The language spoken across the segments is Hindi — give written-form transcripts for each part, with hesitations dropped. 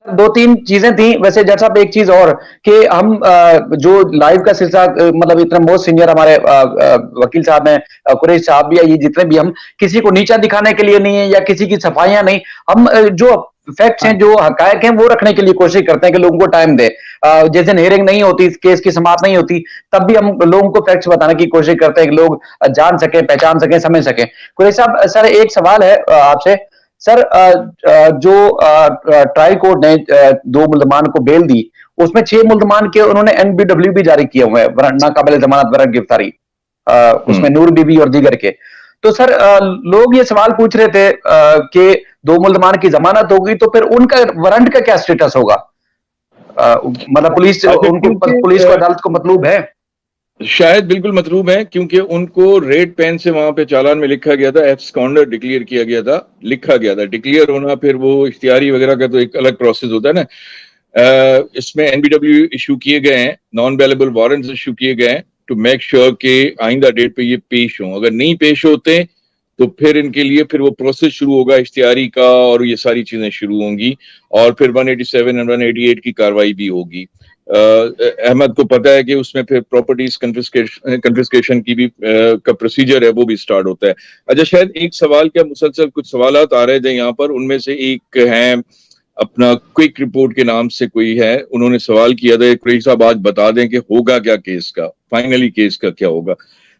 दो तीन चीजें थी वैसे जज साहब, एक चीज और कि हम जो लाइव का सिलसिला मतलब इतने मोस्ट सीनियर हमारे वकील साहब हैं, कुरैश साहब भी है, ये जितने भी, हम किसी को नीचा दिखाने के लिए नहीं है या किसी की सफाइयां नहीं, हम जो फैक्ट्स हैं, जो हकायक हैं, वो रखने के लिए कोशिश करते हैं कि लोगों को टाइम दे। जिस दिन हियरिंग नहीं होती, केस की समाप्त नहीं होती, तब भी हम लोगों को फैक्ट्स बताने की कोशिश करते हैं कि लोग जान सके, पहचान सके, समझ सके। कुरैश साहब, सर एक सवाल है आपसे। सर जो ट्रायल कोर्ट ने दो मुल्जमान को बेल दी, उसमें 6 मुल्जमान के उन्होंने एनबीडब्ल्यू भी जारी किए हुए हैं, नाकाबिल जमानत वारंट गिरफ्तारी, उसमें नूर बीबी और दीगर के। तो सर लोग ये सवाल पूछ रहे थे कि दो मुल्जमान की जमानत होगी तो फिर उनका वारंट का क्या स्टेटस होगा? मतलब पुलिस उनको, पुलिस को, अदालत को मतलूब है? शायद बिल्कुल मतलूब है, क्योंकि उनको रेड पेन से वहां पे चालान में लिखा गया था, एब्सकॉन्डर डिक्लेयर किया गया था, लिखा गया था। डिक्लेयर होना फिर वो इख्तियारी वगैरह का तो एक अलग प्रोसेस होता है ना। इसमें एनबीडब्ल्यू इशू किए गए हैं, नॉन अवेलेबल वारंट्स इशू किए गए हैं टू मेक श्योर कि आइंदा डेट पे ये पेश हों। अगर नहीं पेश होते तो फिर इनके लिए फिर वो प्रोसेस शुरू होगा इख्तियारी का, और ये सारी चीजें शुरू होंगी, और फिर 187 और 188 की कार्रवाई भी होगी। अहमद को पता है कि उसमें फिर प्रॉपर्टीज कन्फिस्केशन की भी का प्रोसीजर है, वो भी स्टार्ट होता है। अच्छा, शायद एक सवाल, क्या मुसलसल कुछ सवालात आ रहे थे यहाँ पर, उनमें से एक है अपना क्विक रिपोर्ट के नाम से कोई है, उन्होंने सवाल किया था कुरैश साहब आज बता दें कि होगा क्या केस का, फाइनली केस का क्या होगा।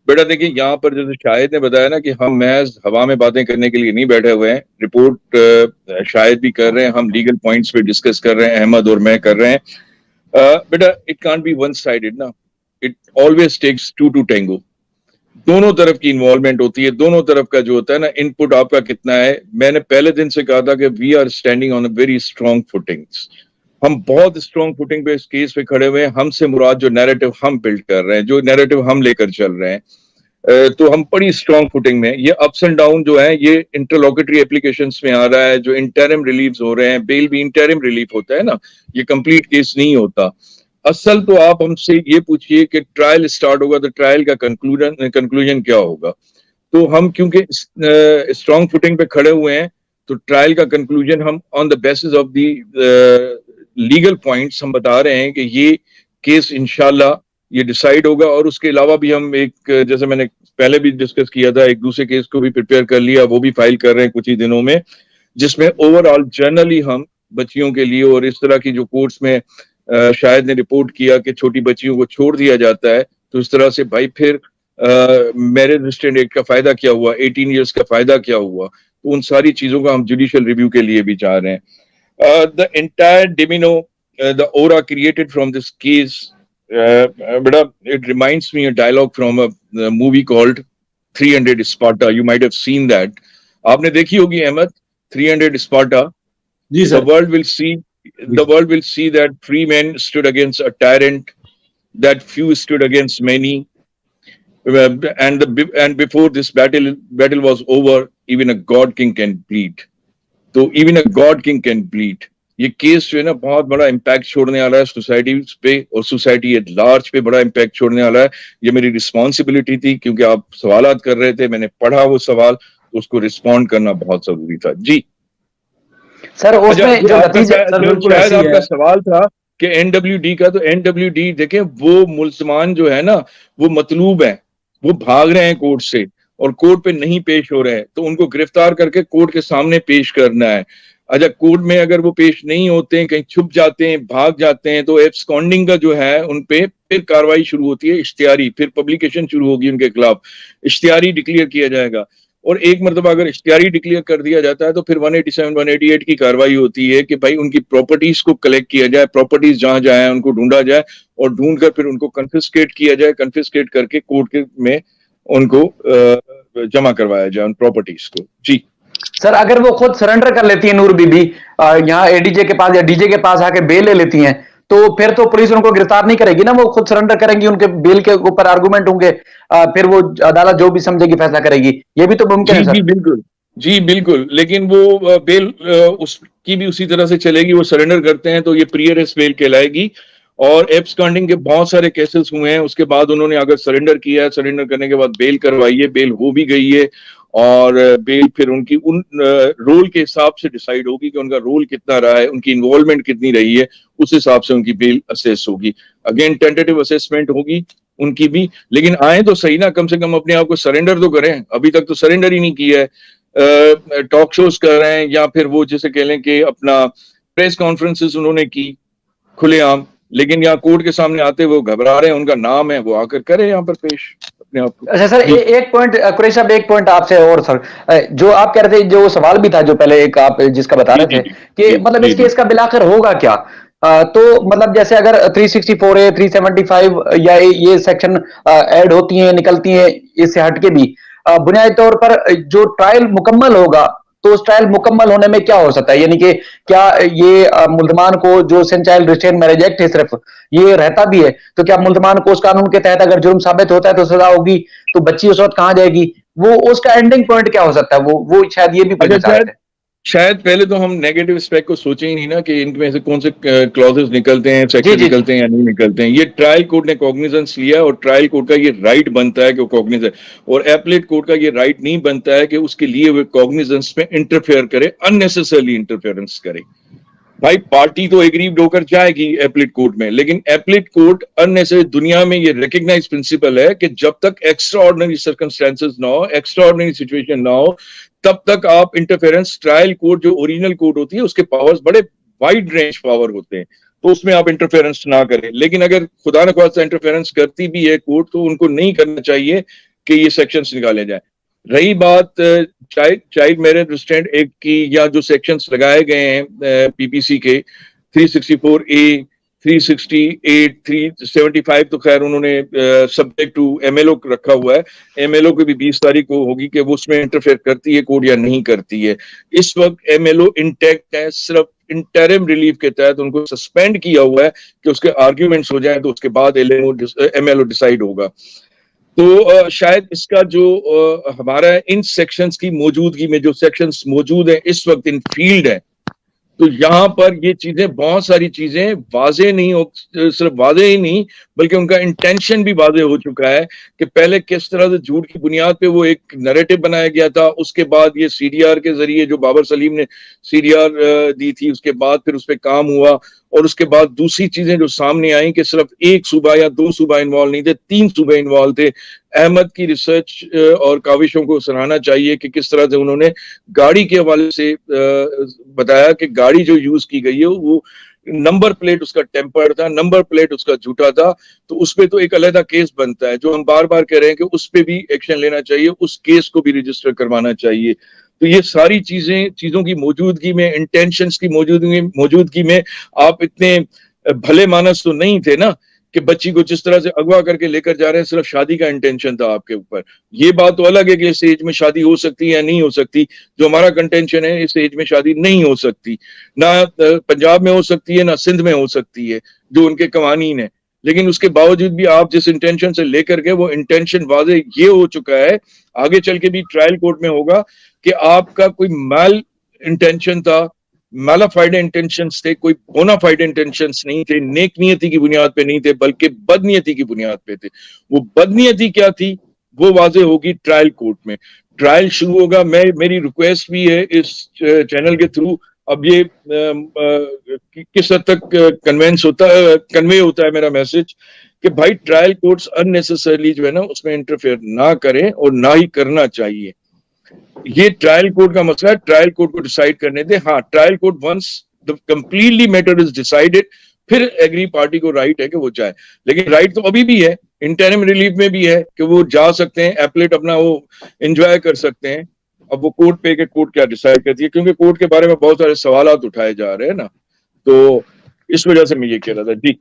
बेटा देखिए, यहाँ पर जैसे शाहिद ने बताया ना कि हम महज हवा में बातें करने के लिए नहीं बैठे हुए हैं, रिपोर्ट शाहिद भी कर रहे हैं, हम लीगल पॉइंट्स पे डिस्कस कर रहे हैं, अहमद और मैं कर रहे हैं। बेटा it can't be one sided ना, it always takes two to tango. दोनों तरफ की इन्वॉल्वमेंट होती है, दोनों तरफ का जो होता है ना इनपुट आपका कितना है। मैंने पहले दिन से कहा था कि we are standing on a very strong footings, हम बहुत स्ट्रॉन्ग फुटिंग पे इस केस पे खड़े हुए हैं। हमसे मुराद जो नैरेटिव हम बिल्ड कर रहे हैं, जो नैरेटिव हम लेकर चल रहे हैं, तो हम बड़ी स्ट्रॉन्ग फुटिंग में। ये अप्स एंड डाउन जो है ये इंटरलॉकेटरी एप्लीकेशंस में आ रहा है, जो इंटरिम रिलीफ हो रहे हैं, बेल भी इंटरिम रिलीफ होता है ना, ये कंप्लीट केस नहीं होता। असल तो आप हमसे ये पूछिए कि ट्रायल स्टार्ट होगा तो ट्रायल का कंक्लूजन क्या होगा। तो हम क्योंकि स्ट्रॉन्ग फुटिंग पे खड़े हुए हैं, तो ट्रायल का कंक्लूजन हम on the basis of the legal points हम बता रहे हैं कि ये केस इंशाल्लाह ये डिसाइड होगा। और उसके अलावा भी हम एक, जैसे मैंने पहले भी डिस्कस किया था, एक दूसरे केस को भी प्रिपेयर कर लिया, वो भी फाइल कर रहे हैं कुछ ही दिनों में, जिसमें ओवरऑल जनरली हम बच्चियों के लिए, और इस तरह की जो कोर्ट्स में शायद ने रिपोर्ट किया कि छोटी बच्चियों को छोड़ दिया जाता है, तो इस तरह से भाई फिर मैरिज रिस्ट्रेंट एक्ट का फायदा क्या हुआ, 18 ईयर्स का फायदा क्या हुआ। तो उन सारी चीजों का हम जुडिशियल रिव्यू के लिए भी चाह रहे हैं। The entire domino, the aura created from this case, beta, it reminds me a dialogue from a movie called 300 Sparta. You might have seen that. आपने देखी होगी अहमद 300 Sparta. जी sir. The world will see that three men stood against a tyrant, that few stood against many, and before this battle was over, even a god king can bleed. तो even a god king can bleed. ये केस जो है ना बहुत बड़ा इम्पैक्ट छोड़ने वाला है सोसाइटी पे, और सोसाइटी एट लार्ज पे बड़ा इम्पैक्ट छोड़ने वाला है। ये मेरी रिस्पॉन्सिबिलिटी थी, क्योंकि आप सवालात कर रहे थे, मैंने पढ़ा वो सवाल, तो उसको रिस्पॉन्ड करना बहुत जरूरी था। जी सर, उसमें जो शायद आपका सवाल था कि एनडब्ल्यूडी का, तो एनडब्ल्यूडी देखें, वो मुल्जमान जो है ना वो मतलूब है, वो भाग रहे हैं कोर्ट से और कोर्ट पे नहीं पेश हो रहे हैं, तो उनको गिरफ्तार करके कोर्ट के सामने पेश करना है। अच्छा, कोर्ट में अगर वो पेश नहीं होते हैं, कहीं छुप जाते हैं, भाग जाते हैं, तो एब्सकॉन्डिंग का जो है उन पे फिर कार्रवाई शुरू होती है, इश्तिहारी, फिर पब्लिकेशन शुरू होगी उनके खिलाफ, इश्तिहारी डिक्लेयर किया जाएगा। और एक मरतबा अगर इश्तिहारी डिक्लेयर कर दिया जाता है तो फिर 187 188 की कार्रवाई होती है कि भाई उनकी प्रॉपर्टीज को कलेक्ट किया जाए, प्रॉपर्टीज जहां जाए उनको ढूंढा जाए, और ढूंढ कर फिर उनको कन्फिस्केट किया जाए, कन्फिस्केट करके कोर्ट में उनको जमा करवाया जाए उन प्रॉपर्टीज को। जी सर, अगर वो खुद सरेंडर कर लेती है नूर बीबी, यहाँ एडीजे के पास या डीजे के पास आके बेल ले लेती हैं, तो फिर तो पुलिस उनको गिरफ्तार नहीं करेगी ना, वो खुद सरेंडर करेंगी, उनके बेल के ऊपर आर्गुमेंट होंगे, फिर वो अदालत जो भी समझेगी फैसला करेगी, ये भी तो मुमकिन है सर। जी बिल्कुल, जी बिल्कुल, लेकिन वो बेल उसकी भी उसी तरह से चलेगी, वो सरेंडर करते हैं तो ये प्रियरेस्ट बेल कहलाएगी। और एब्सकॉन्डिंग के बहुत सारे केसेस हुए हैं, उसके बाद उन्होंने अगर सरेंडर किया है, सरेंडर करने के बाद बेल करवाई है, बेल हो भी गई है, और बेल फिर उनकी उन रोल के हिसाब से डिसाइड होगी कि उनका रोल कितना रहा है, उनकी इन्वॉल्वमेंट कितनी रही है, उस हिसाब से उनकी बेल असेस होगी। अगेन टेंटेटिव असेसमेंट होगी उनकी भी, लेकिन आए तो सही ना, कम से कम अपने आप को सरेंडर तो करें। अभी तक तो सरेंडर ही नहीं किया है, टॉक शोज कर रहे हैं या फिर वो जैसे कह लें कि अपना प्रेस कॉन्फ्रेंसेस उन्होंने की खुलेआम, लेकिन यहाँ कोर्ट के सामने आते वो घबरा रहे हैं। उनका नाम है, वो आकर करे यहाँ पर पेश अपने आप को। अच्छा सर, एक पॉइंट कुरैशी साहब, एक पॉइंट आपसे और सर, जो आप कह रहे थे, जो सवाल भी था जो पहले एक आप जिसका बता जी रहे जी थे जी कि जी मतलब जी इस जी केस का बिलाकर होगा क्या, तो मतलब जैसे अगर 364 है, 375 या ये सेक्शन ऐड होती हैं निकलती हैं इससे हटके भी, बुनियादी तौर पर जो ट्रायल मुकम्मल होगा, तो उस ट्रायल मुकम्मल होने में क्या हो सकता है, यानी कि क्या ये मुल्जमान को जो सन चाइल्ड रिस्ट्रेन मैरिज एक्ट है सिर्फ ये रहता भी है, तो क्या मुल्जमान को उस कानून के तहत अगर जुर्म साबित होता है तो सजा होगी, तो बच्ची उस वक्त कहां जाएगी, वो उसका एंडिंग पॉइंट क्या हो सकता है, वो शायद ये भी अच्छा, पूछना चाह रहे थे। शायद पहले तो हम नेगेटिव एस्पेक्ट को सोचे ही नहीं ना कि इनमें से कौन से क्लॉजेस निकलते हैं, जी सेक्शन जी जी। निकलते हैं या नहीं निकलते हैं। ये ट्रायल कोर्ट ने कॉग्निजेंस लिया और ट्रायल कोर्ट का ये राइट बनता है कि वो कॉग्निजेंस, और एपलेट कोर्ट का ये राइट नहीं बनता है कि उसके लिए वो कॉग्निजेंस में इंटरफेयर करे, अननेसेसरली इंटरफेरेंस करे। भाई पार्टी तो एग्रीड होकर जाएगी एपलेट कोर्ट में, लेकिन एपलेट कोर्ट अननेसेसरी, दुनिया में ये रिकग्नाइज प्रिंसिपल है कि जब तक एक्स्ट्रा ऑर्डिनरी सर्कमस्टेंसेस ना हो, एक्स्ट्रा ऑर्डिनरी सिचुएशन ना हो, तब तक आप इंटरफेरेंस, ट्रायल कोर्ट जो ओरिजिनल कोर्ट होती है उसके पावर्स बड़े वाइड रेंज पावर होते हैं, तो उसमें आप इंटरफेरेंस ना करें। लेकिन अगर खुदा न खास्ता इंटरफेरेंस करती भी है कोर्ट, तो उनको नहीं करना चाहिए कि ये सेक्शंस निकाले जाए। रही बात चाइल्ड मैरिज रिस्ट्रेंट एक्ट की, या जो सेक्शंस लगाए गए हैं पीपीसी के 364A, 368, 375, तो खैर उन्होंने सब्जेक्ट टू एमएलओ रखा हुआ है। एमएलओ की भी 20 तारीख को होगी कि वो उसमें इंटरफेयर करती है कोर्ट या नहीं करती है। इस वक्त एमएलओ इंटैक्ट है, सिर्फ इंटरिम रिलीफ के तहत उनको सस्पेंड किया हुआ है कि उसके आर्ग्यूमेंट्स हो जाए तो उसके बाद एमएलओ डिसाइड होगा। तो शायद इसका जो हमारा इन सेक्शंस की मौजूदगी में, जो सेक्शंस मौजूद हैं इस वक्त इन फील्ड है, तो यहां पर ये चीजें, बहुत सारी चीजें वाजे नहीं हो, सिर्फ वाजे ही नहीं बल्कि उनका इंटेंशन भी वाजे हो चुका है कि पहले किस तरह से झूठ की बुनियाद पे वो एक नैरेटिव बनाया गया था, उसके बाद ये सीडीआर के जरिए जो बाबर सलीम ने सीडीआर दी थी, उसके बाद फिर उस पर काम हुआ, और उसके बाद दूसरी चीजें जो सामने आई कि सिर्फ एक सूबा या दो सूबा इन्वॉल्व नहीं थे, 3 सूबे इन्वॉल्व थे। अहमद की रिसर्च और काविशों को सराहना चाहिए कि किस तरह से उन्होंने गाड़ी के हवाले से बताया कि गाड़ी जो यूज की गई है वो नंबर प्लेट उसका टेम्पर्ड था, नंबर प्लेट उसका झूठा था, तो उस पे तो एक अलग केस बनता है, जो हम बार बार कह रहे हैं कि उस पे भी एक्शन लेना चाहिए, उस केस को भी रजिस्टर करवाना चाहिए। तो ये सारी चीजों की मौजूदगी में, इंटेंशंस की मौजूदगी में आप इतने भले मानस तो नहीं थे ना कि बच्ची को जिस तरह से अगवा करके लेकर जा रहे हैं, सिर्फ शादी का इंटेंशन था आपके ऊपर। ये बात तो अलग है कि इस एज में शादी हो सकती है या नहीं हो सकती। जो हमारा कंटेंशन है, इस एज में शादी नहीं हो सकती, ना पंजाब में हो सकती है ना सिंध में हो सकती है, जो उनके कवानीन है। लेकिन उसके बावजूद भी आप जिस इंटेंशन से लेकर के, वो इंटेंशन वाजे ये हो चुका है, आगे चल के भी ट्रायल कोर्ट में होगा कि आपका कोई मैल इंटेंशन था, मैलाफाइड इंटेंशंस थे, कोई बोनाफाइड इंटेंशंस नहीं थे, नेक नियति की बुनियाद पे नहीं थे, बल्कि बदनियति की बुनियाद पे थे। वो बदनियति क्या थी, वो वाजे होगी ट्रायल कोर्ट में। ट्रायल शुरू होगा। मेरी रिक्वेस्ट भी है इस चैनल के थ्रू, अब ये किस हद तक कन्वे होता है मेरा मैसेज, कि भाई ट्रायल कोर्ट्स अननेसेसरली जो है ना उसमें इंटरफेयर ना करें, और ना ही करना चाहिए। ये ट्रायल कोर्ट का मसला है, ट्रायल कोर्ट को डिसाइड करने दे। हाँ, trial court once the completely matter is decided, फिर एग्री पार्टी को राइट है कि वो जाए। लेकिन राइट तो अभी भी है, इंटरिम रिलीफ में भी है कि वो जा सकते हैं, एपलेट अपना वो एंजॉय कर सकते हैं। अब वो कोर्ट पे के कोर्ट क्या डिसाइड करती है, क्योंकि कोर्ट के बारे में बहुत सारे सवाल उठाए जा रहे हैं ना, तो इस वजह से मैं ये कह रहा था। जी।